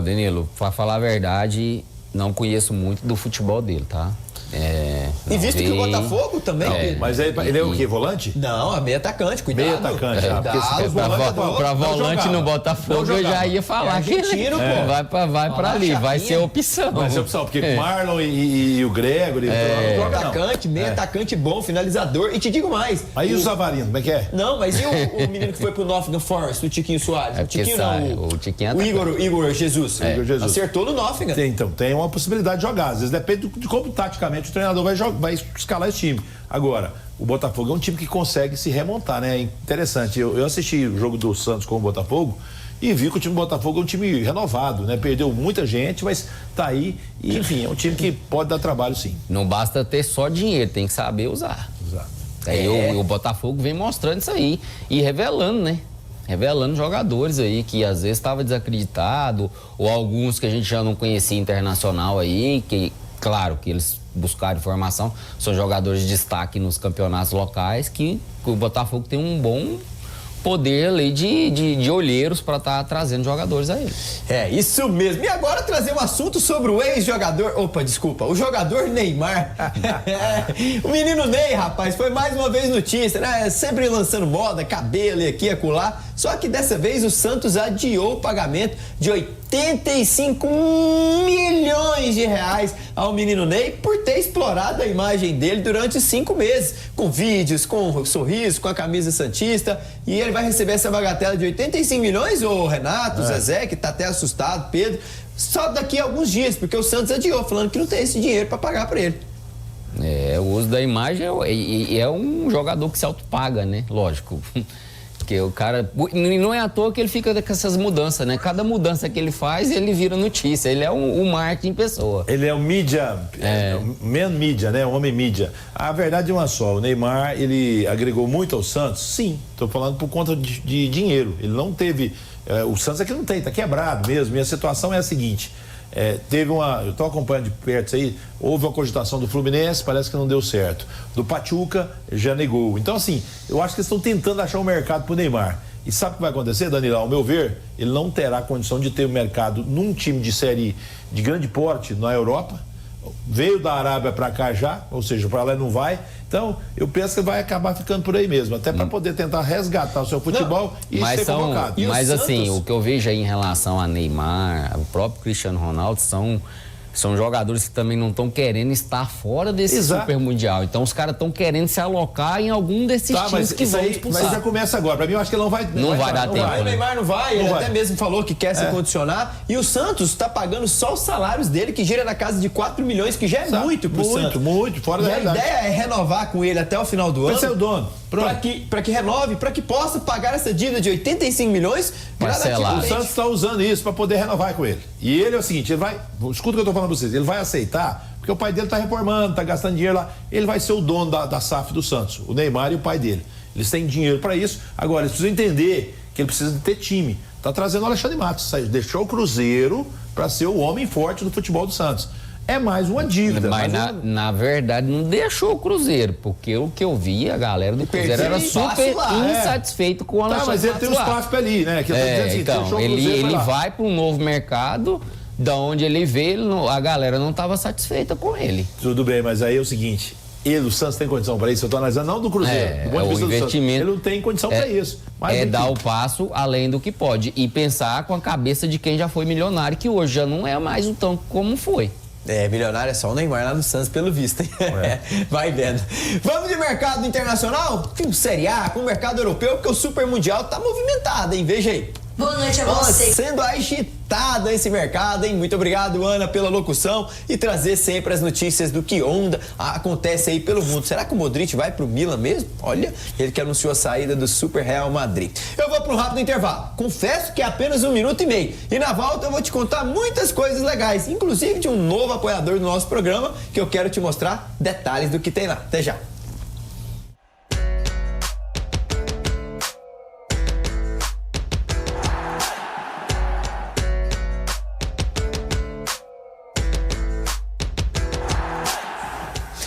Danilo, para falar a verdade, não conheço muito do futebol dele, tá? E visto que o Botafogo também... Mas ele é o quê? Volante? Não, é meio atacante, cuidado. Meio atacante, Pra volante no Botafogo eu já ia falar que ele vai pra ali, vai ser opção. Vai ser opção, porque o Marlon e o Gregory... Meio atacante bom, finalizador. E te digo mais... Aí o Savarino, como é que é? Não, mas e o menino que foi pro Nottingham Forest, o Tiquinho Soares? O Tiquinho não, o Tiquinho o Igor Jesus. Acertou no Nottingham. Então, tem uma possibilidade de jogar. Às vezes depende de como taticamente o treinador vai escalar esse time. Agora, o Botafogo é um time que consegue se remontar, né? É interessante. Eu assisti o jogo do Santos com o Botafogo e vi que o time do Botafogo é um time renovado, né? Perdeu muita gente, mas tá aí. E, enfim, é um time que pode dar trabalho, sim. Não basta ter só dinheiro, tem que saber usar. O Botafogo vem mostrando isso aí e revelando, né? Revelando jogadores aí que às vezes estava desacreditado, ou alguns que a gente já não conhecia internacional aí, que claro que eles buscaram informação, são jogadores de destaque nos campeonatos locais, que o Botafogo tem um bom poder ali de olheiros para estar trazendo jogadores a ele. Isso mesmo. E agora trazer um assunto sobre o ex-jogador... o jogador Neymar. O menino Ney, rapaz, foi mais uma vez notícia, né? Sempre lançando moda, cabelo e aqui e acolá. Só que dessa vez o Santos adiou o pagamento de 85 milhões de reais ao menino Ney por ter explorado a imagem dele durante 5 meses, com vídeos, com sorriso, com a camisa santista, e ele vai receber essa bagatela de 85 milhões, o Renato, o Zezé, que tá até assustado, Pedro, só daqui a alguns dias, porque o Santos adiou, falando que não tem esse dinheiro para pagar para ele. O uso da imagem é um jogador que se autopaga, né? Lógico. Porque o cara... Não é à toa que ele fica com essas mudanças, né? Cada mudança que ele faz, ele vira notícia. Ele é um marketing em pessoa. Ele é um mídia, man mídia, né? Um homem mídia. A verdade é uma só. O Neymar, ele agregou muito ao Santos? Sim. Estou falando por conta de dinheiro. Ele não teve... o Santos aqui não tem, tá quebrado mesmo. E a situação é a seguinte... eu estou acompanhando de perto isso aí, houve uma cogitação do Fluminense, parece que não deu certo. Do Pachuca, já negou. Então, assim, eu acho que eles estão tentando achar um mercado pro Neymar. E sabe o que vai acontecer, Danilo? Ao meu ver, ele não terá condição de ter um mercado num time de série de grande porte na Europa. Veio da Arábia para cá já, ou seja, para lá não vai. Então, eu penso que vai acabar ficando por aí mesmo, até para poder tentar resgatar o seu futebol e ser convocado. Mas assim, o que eu vejo aí em relação a Neymar, o próprio Cristiano Ronaldo, são jogadores que também não estão querendo estar fora desse Super Mundial. Então, os caras estão querendo se alocar em algum desses times que vão expulsar. Mas já começa agora. Para mim, eu acho que ele não vai... Não vai dar tempo. O Neymar não vai, ele até mesmo falou que quer se condicionar. E o Santos está pagando só os salários dele, que gira na casa de 4 milhões, que já é muito pro Santos. Muito, fora da realidade. E a ideia é renovar com ele até o final do ano. Vai ser o dono. Para que renove, para que possa pagar essa dívida de 85 milhões gradativamente. O Santos está usando isso para poder renovar com ele. E ele é o seguinte, ele vai... Escuta o que eu estou falando para vocês. Ele vai aceitar, porque o pai dele está reformando, está gastando dinheiro lá. Ele vai ser o dono da SAF do Santos, o Neymar e o pai dele. Eles têm dinheiro para isso. Agora, eles precisam entender que ele precisa de ter time. Está trazendo o Alexandre Matos. Deixou o Cruzeiro para ser o homem forte do futebol do Santos. É mais uma dívida. Mas na verdade não deixou o Cruzeiro, porque o que eu vi, a galera do Cruzeiro era super insatisfeito com o Alexandre Matos. Mas ele tem os passos ali, né? Que então, ele vai para um novo mercado, da onde ele veio, a galera não estava satisfeita com ele. Tudo bem, mas aí é o seguinte, o Santos tem condição para isso? Eu estou analisando, não do Cruzeiro, do ponto de vista do Santos. Ele não tem condição para isso. Mas dar o passo além do que pode e pensar com a cabeça de quem já foi milionário, que hoje já não é mais o tanto como foi. Milionário é só o Neymar lá no Santos, pelo visto, hein? Vai vendo. Vamos de mercado internacional? Com Série A, com o mercado europeu, porque o Super Mundial tá movimentado, hein? Veja aí. Boa noite a você. Sendo agitado esse mercado, hein? Muito obrigado, Ana, pela locução e trazer sempre as notícias do que onda acontece aí pelo mundo. Será que o Modric vai pro Milan mesmo? Olha, ele que anunciou a saída do Super Real Madrid. Eu vou para um rápido intervalo. Confesso que é apenas 1 minuto e meio. E na volta eu vou te contar muitas coisas legais, inclusive de um novo apoiador do nosso programa, que eu quero te mostrar detalhes do que tem lá. Até já.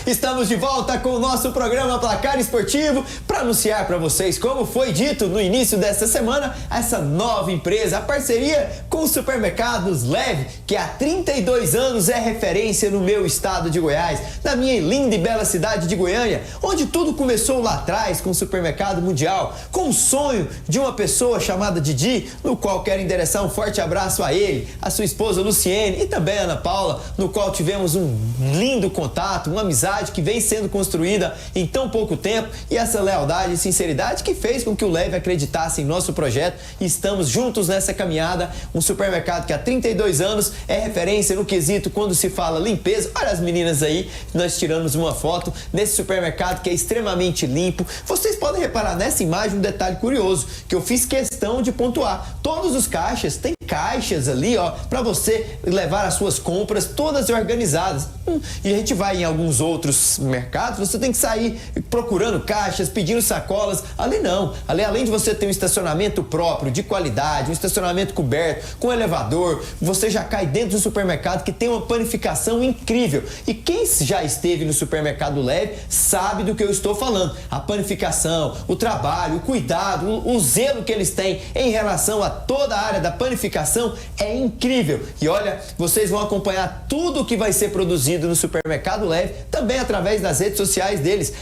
Estamos de volta com o nosso programa Placar Esportivo para anunciar para vocês, como foi dito no início desta semana, essa nova empresa, a parceria com os supermercados Leve, que há 32 anos é referência no meu estado de Goiás, na minha linda e bela cidade de Goiânia, onde tudo começou lá atrás com o Supermercado Mundial, com o sonho de uma pessoa chamada Didi, no qual quero endereçar um forte abraço a ele, a sua esposa Luciene e também a Ana Paula, no qual tivemos um lindo contato, uma amizade que vem sendo construída em tão pouco tempo e essa lealdade e sinceridade que fez com que o Leve acreditasse em nosso projeto e estamos juntos nessa caminhada. Um supermercado que há 32 anos é referência no quesito quando se fala limpeza. Olha as meninas aí, nós tiramos uma foto nesse supermercado que é extremamente limpo. Vocês podem reparar nessa imagem um detalhe curioso que eu fiz questão de pontuar. Todos os caixas têm caixas ali, ó, para você levar as suas compras todas organizadas. E a gente vai em alguns outros mercados, você tem que sair procurando caixas, pedindo sacolas. Ali não. Ali, além de você ter um estacionamento próprio, de qualidade, um estacionamento coberto, com elevador, você já cai dentro do supermercado que tem uma panificação incrível. E quem já esteve no supermercado Leve sabe do que eu estou falando. A panificação, o trabalho, o cuidado, o zelo que eles têm em relação a toda a área da panificação é incrível. E olha, vocês vão acompanhar tudo o que vai ser produzido no Supermercado Leve, também através das redes sociais deles,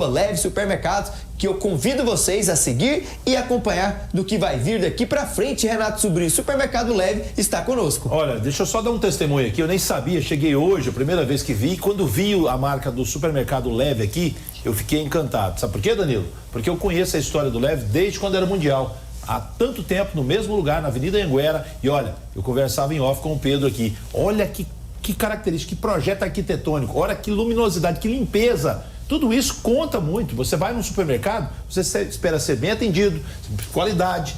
@Leve Supermercados, que eu convido vocês a seguir e acompanhar do que vai vir daqui pra frente. Renato Sobrinho, Supermercado Leve, está conosco. Olha, deixa eu só dar um testemunho aqui, eu nem sabia, cheguei hoje, a primeira vez que vi, e quando vi a marca do Supermercado Leve aqui, eu fiquei encantado. Sabe por quê, Danilo? Porque eu conheço a história do Leve desde quando era mundial. Há tanto tempo, no mesmo lugar, na Avenida Anguera, e olha, eu conversava em off com o Pedro aqui, olha que característica, que projeto arquitetônico, olha que luminosidade, que limpeza, tudo isso conta muito. Você vai no supermercado, você espera ser bem atendido, qualidade,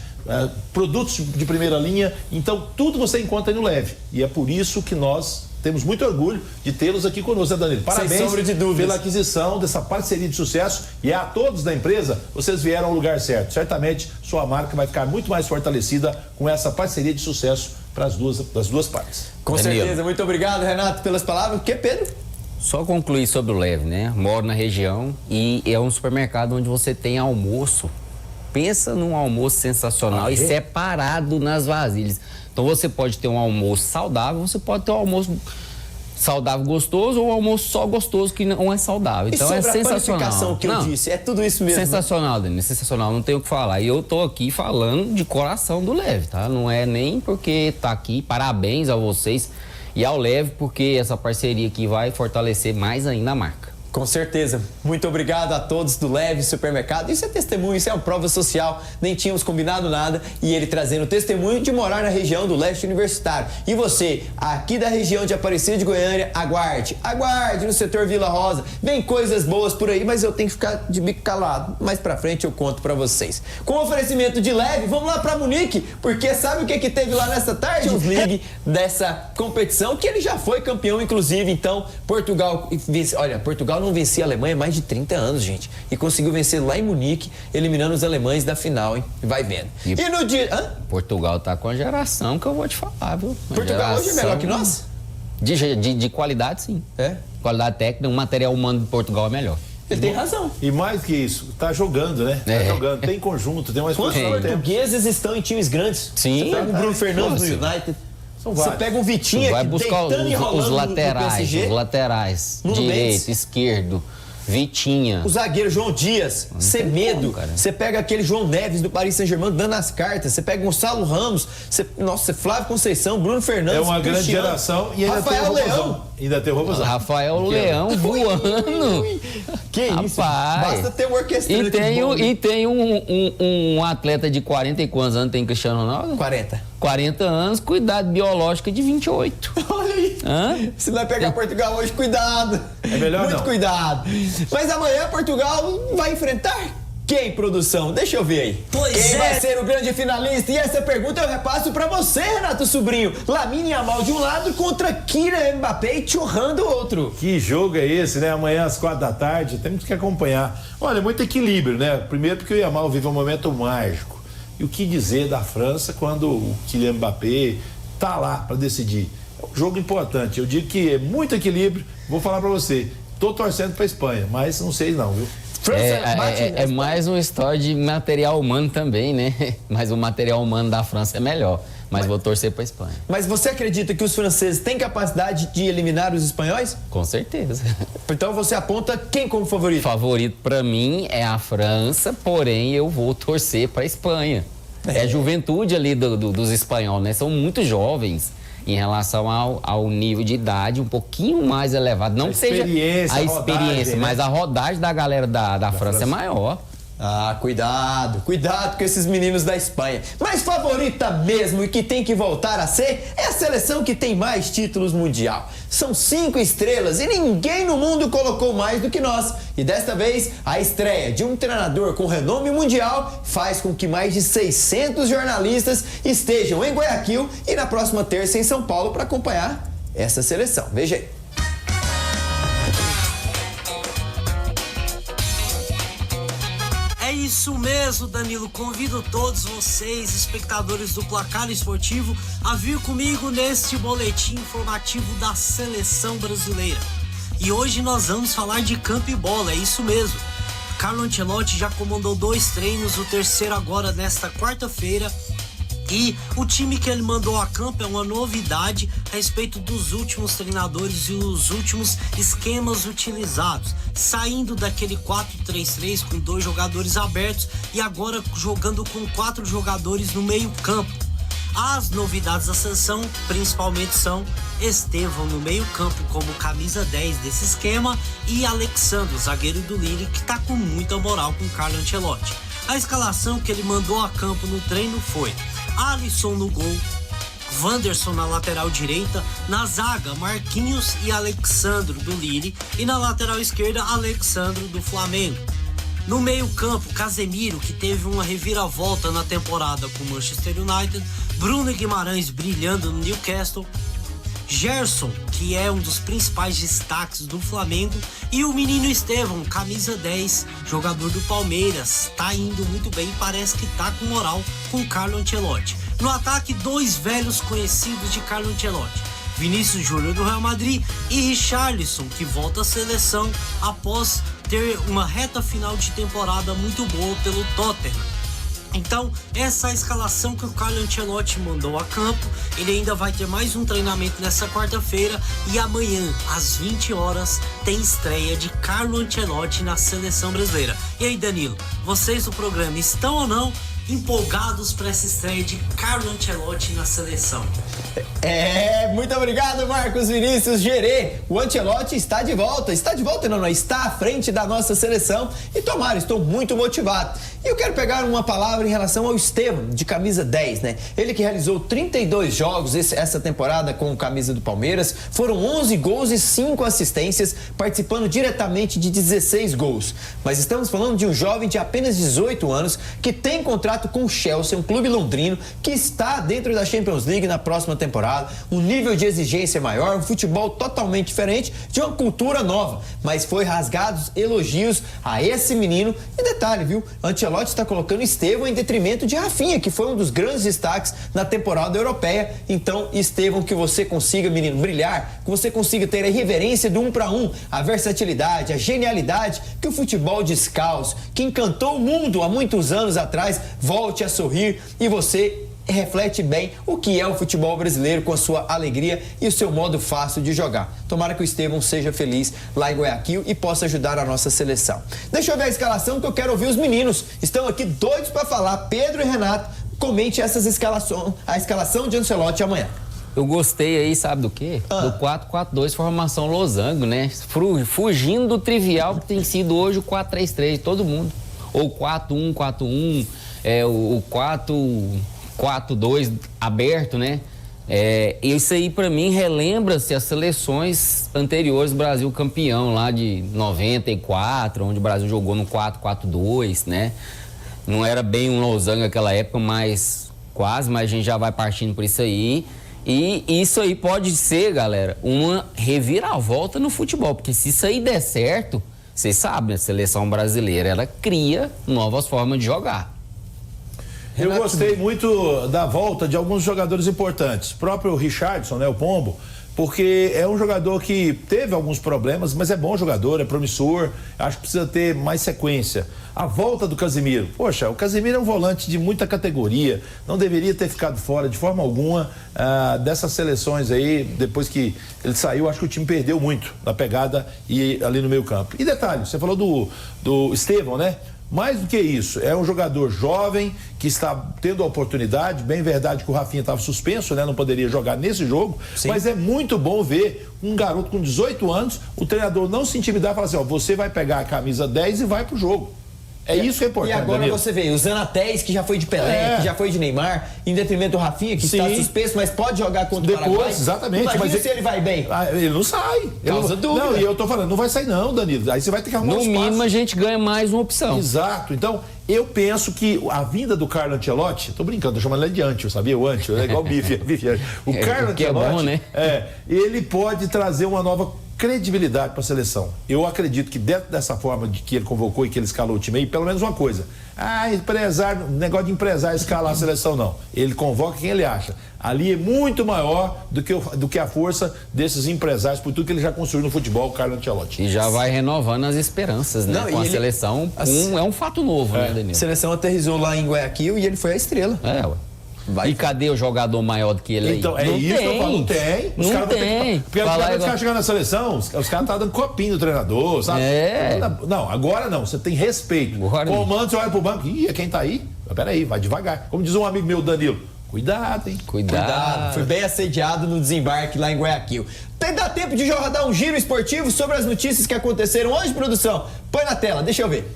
produtos de primeira linha, então tudo você encontra aí no Leve, e é por isso que nós temos muito orgulho de tê-los aqui conosco, né, Danilo? Parabéns pela aquisição dessa parceria de sucesso, e a todos da empresa, vocês vieram ao lugar certo. Certamente sua marca vai ficar muito mais fortalecida com essa parceria de sucesso para das duas partes. Com Danilo. certeza, muito obrigado, Renato, pelas palavras. O que, Pedro? Só concluir sobre o Leve, né? Moro na região e é um supermercado onde você tem almoço. Pensa num almoço sensacional e separado nas vasilhas. Então você pode ter um almoço saudável, você pode ter um almoço saudável gostoso ou um almoço só gostoso que não é saudável. Então é sensacional. A panificação que eu disse, é tudo isso mesmo. Sensacional, Denis, sensacional, não tenho o que falar. E eu tô aqui falando de coração do Leve, tá? Não é nem porque tá aqui, parabéns a vocês e ao Leve, porque essa parceria aqui vai fortalecer mais ainda a marca. Com certeza. Muito obrigado a todos do Leve Supermercado. Isso é testemunho, isso é uma prova social. Nem tínhamos combinado nada e ele trazendo testemunho de morar na região do Leste Universitário. E você, aqui da região de Aparecida de Goiânia, aguarde no setor Vila Rosa. Vem coisas boas por aí, mas eu tenho que ficar de bico calado. Mais pra frente eu conto pra vocês. Com oferecimento de Leve, vamos lá pra Munique, porque sabe o que teve lá nessa tarde? Champions League dessa competição, que ele já foi campeão, inclusive. Então, Portugal não vencia a Alemanha há mais de 30 anos, gente. E conseguiu vencer lá em Munique, eliminando os alemães da final, hein? Vai vendo. E no dia... Portugal tá com a geração que eu vou te falar, viu? Portugal hoje é melhor que nós? De qualidade, sim. É? Qualidade técnica, o material humano de Portugal é melhor. Ele tem razão. E mais que isso, tá jogando, né? Tá jogando, tem conjunto, tem uma Quantos portugueses estão em times grandes? Sim. Você pega o Bruno Fernandes no United. Você pega o Vitinho vai aqui buscar deitando e rolando os laterais, direito, esquerdo. Vitinha. O zagueiro João Dias, Semedo. Você pega aquele João Neves do Paris Saint-Germain dando as cartas. Você pega Gonçalo Ramos. Flávio Conceição, Bruno Fernandes. É uma grande geração. E ainda Rafael tem Leão. Ainda tem o Robozão. Rafael Leão voando. Que isso? Rapaz. Basta ter um orquestrante bom. E tem um atleta de 40 e quantos anos tem Cristiano Ronaldo? 40 anos, cuidado biológico de 28. Olha aí. Se vai pegar Portugal hoje, cuidado. É melhor Muito não. cuidado. Mas amanhã Portugal vai enfrentar quem, produção? Deixa eu ver aí. Quem vai ser o grande finalista? E essa pergunta eu repasso pra você, Renato Sobrinho. Lamine Yamal de um lado contra Kylian Mbappé e Thuram do outro. Que jogo é esse, né? Amanhã às 4h, temos que acompanhar. Olha, muito equilíbrio, né? Primeiro porque o Yamal vive um momento mágico. E o que dizer da França quando o Kylian Mbappé tá lá para decidir? É um jogo importante. Eu digo que é muito equilíbrio. Vou falar para você. Tô torcendo pra Espanha, mas não sei não, viu? É mais uma história de material humano também, né? Mas o material humano da França é melhor. Mas vou torcer pra Espanha. Mas você acredita que os franceses têm capacidade de eliminar os espanhóis? Com certeza. Então você aponta quem como favorito? Favorito pra mim é a França, porém eu vou torcer pra Espanha. É a juventude ali dos espanhóis, né? São muito jovens em relação ao nível de idade um pouquinho mais elevado. Não que seja a experiência, mas a rodagem da galera da França é maior. Ah, cuidado com esses meninos da Espanha. Mas favorita mesmo e que tem que voltar a ser é a seleção que tem mais títulos mundial. São 5 estrelas e ninguém no mundo colocou mais do que nós. E desta vez, a estreia de um treinador com renome mundial faz com que mais de 600 jornalistas estejam em Guayaquil e na próxima terça em São Paulo para acompanhar essa seleção. Veja aí. É isso mesmo, Danilo. Convido todos vocês, espectadores do Placar Esportivo, a vir comigo neste boletim informativo da Seleção Brasileira. E hoje nós vamos falar de campo e bola, é isso mesmo. Carlo Ancelotti já comandou 2 treinos, o terceiro agora nesta quarta-feira. E o time que ele mandou a campo é uma novidade a respeito dos últimos treinadores e os últimos esquemas utilizados. Saindo daquele 4-3-3 com 2 jogadores abertos e agora jogando com 4 jogadores no meio campo. As novidades da seleção principalmente são Estevão no meio campo como camisa 10 desse esquema e Alexandre, zagueiro do Lille, que está com muita moral com Carlo Ancelotti. A escalação que ele mandou a campo no treino foi Alisson no gol, Wanderson na lateral direita, na zaga Marquinhos e Alexandre do Lille e na lateral esquerda Alexandre do Flamengo. No meio campo, Casemiro, que teve uma reviravolta na temporada com o Manchester United, Bruno Guimarães brilhando no Newcastle, Gerson, que é um dos principais destaques do Flamengo, e o menino Estevão, camisa 10, jogador do Palmeiras, tá indo muito bem, parece que tá com moral com Carlo Ancelotti. No ataque, 2 velhos conhecidos de Carlo Ancelotti, Vinícius Júnior do Real Madrid e Richarlison, que volta à seleção após ter uma reta final de temporada muito boa pelo Tottenham. Então, essa é a escalação que o Carlo Ancelotti mandou a campo. Ele ainda vai ter mais um treinamento nessa quarta-feira e amanhã, às 20 horas, tem estreia de Carlo Ancelotti na Seleção Brasileira. E aí, Danilo, vocês do programa estão ou não empolgados para essa estreia de Carlo Ancelotti na seleção? Muito obrigado, Marcos Vinícius Gerê. O Ancelotti está de volta não, está à frente da nossa seleção e tomara, estou muito motivado. E eu quero pegar uma palavra em relação ao Estevão, de camisa 10, né? Ele que realizou 32 jogos essa temporada com camisa do Palmeiras, foram 11 gols e 5 assistências, participando diretamente de 16 gols. Mas estamos falando de um jovem de apenas 18 anos que tem contrato com o Chelsea, um clube londrino que está dentro da Champions League na próxima temporada, um nível de exigência maior, um futebol totalmente diferente, de uma cultura nova. Mas foi rasgados elogios a esse menino. E detalhe, viu? Ancelotti está colocando Estevão em detrimento de Rafinha, que foi um dos grandes destaques na temporada europeia. Então, Estevão, que você consiga, menino, brilhar, que você consiga ter a irreverência do 1 para 1, a versatilidade, a genialidade que o futebol descalço, que encantou o mundo há muitos anos atrás, volte a sorrir e você reflete bem o que é o futebol brasileiro com a sua alegria e o seu modo fácil de jogar. Tomara que o Estevão seja feliz lá em Guayaquil e possa ajudar a nossa seleção. Deixa eu ver a escalação que eu quero ouvir os meninos. Estão aqui doidos para falar. Pedro e Renato, comente a escalação de Ancelotti amanhã. Eu gostei aí, sabe do quê? Do 4-4-2, formação losango, né? Fugindo do trivial que tem sido hoje o 4-3-3 de todo mundo. Ou 4-1-4-1, o 4-4-2 aberto, né? Isso aí pra mim relembra-se as seleções anteriores do Brasil campeão, lá de 94, onde o Brasil jogou no 4-4-2, né? Não era bem um losango naquela época, mas quase, mas a gente já vai partindo por isso aí. E isso aí pode ser, galera, uma reviravolta no futebol, porque se isso aí der certo, vocês sabem, a seleção brasileira, ela cria novas formas de jogar. Eu gostei muito da volta de alguns jogadores importantes. O próprio Richarlison, né, o Pombo, porque é um jogador que teve alguns problemas, mas é bom jogador, é promissor, acho que precisa ter mais sequência. A volta do Casemiro. Poxa, o Casemiro é um volante de muita categoria, não deveria ter ficado fora de forma alguma dessas seleções aí. Depois que ele saiu, acho que o time perdeu muito na pegada e ali no meio campo. E detalhe, você falou do Estevão, né? Mais do que isso, é um jogador jovem que está tendo a oportunidade. Bem verdade que o Rafinha estava suspenso, né? Não poderia jogar nesse jogo. Sim. Mas é muito bom ver um garoto com 18 anos, o treinador não se intimidar e falar assim, ó, você vai pegar a camisa 10 e vai pro jogo. É isso que é importante. E agora, Danilo, você vê, o Zanatés, que já foi de Pelé, que já foi de Neymar, em detrimento do Rafinha, que está suspenso, mas pode jogar contra o Paraguai. Exatamente. Imagina mas se ele vai bem. Ele não sai. Causa dúvida. Não, e eu tô falando, não vai sair não, Danilo. Aí você vai ter que arrumar um espaço. No mínimo, a gente ganha mais uma opção. Exato. Então, eu penso que a vinda do Carlo Ancelotti, tô brincando, tô chamando ele de Antio, sabia? O Antio, é igual o Bife. O Carlo Ancelotti, é bom, né? Ele pode trazer uma nova credibilidade para a seleção. Eu acredito que dentro dessa forma de que ele convocou e que ele escalou o time aí, pelo menos uma coisa. Empresário, negócio de empresário escalar a seleção, não. Ele convoca quem ele acha. Ali é muito maior do que a força desses empresários, por tudo que ele já construiu no futebol, o Carlo Ancelotti. E já vai renovando as esperanças, né? Com a seleção. É um fato novo, né, Danilo? A seleção aterrissou lá em Guayaquil e ele foi a estrela. E cadê o jogador maior do que ele aí? Então, não isso tem. que eu falo, não tem. Os caras tem. Porque os caras chegando na seleção, os caras estão dando copinho do treinador, sabe? Não, agora não, você tem respeito. Comando, você olha pro banco, quem tá aí? Peraí, vai devagar. Como diz um amigo meu, Danilo, cuidado, hein? Cuidado. Foi bem assediado no desembarque lá em Guayaquil. Dá tempo de dar um giro esportivo sobre as notícias que aconteceram hoje, produção? Põe na tela, deixa eu ver.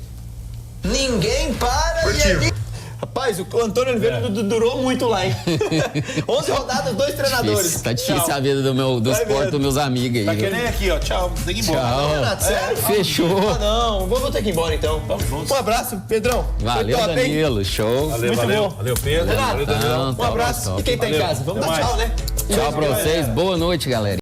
Ninguém para Rapaz, o Antônio Oliveira durou muito lá, hein? 11 rodadas, 2 treinadores. Tá difícil a vida do esporte dos meus amigos aí. Tá que nem aqui, ó. Tchau, tem que ir embora. Tchau. Renato, sério? Fechou. Não, vamos ter que ir embora então. Vamos juntos. Um abraço, Pedrão. Valeu, top, Danilo. Show. Valeu, Valeu, Pedro. Renato, Valeu, Danilo. Um abraço. E quem tá em casa? Vamos dar tchau, né? Tchau pra vocês. Boa noite, galera.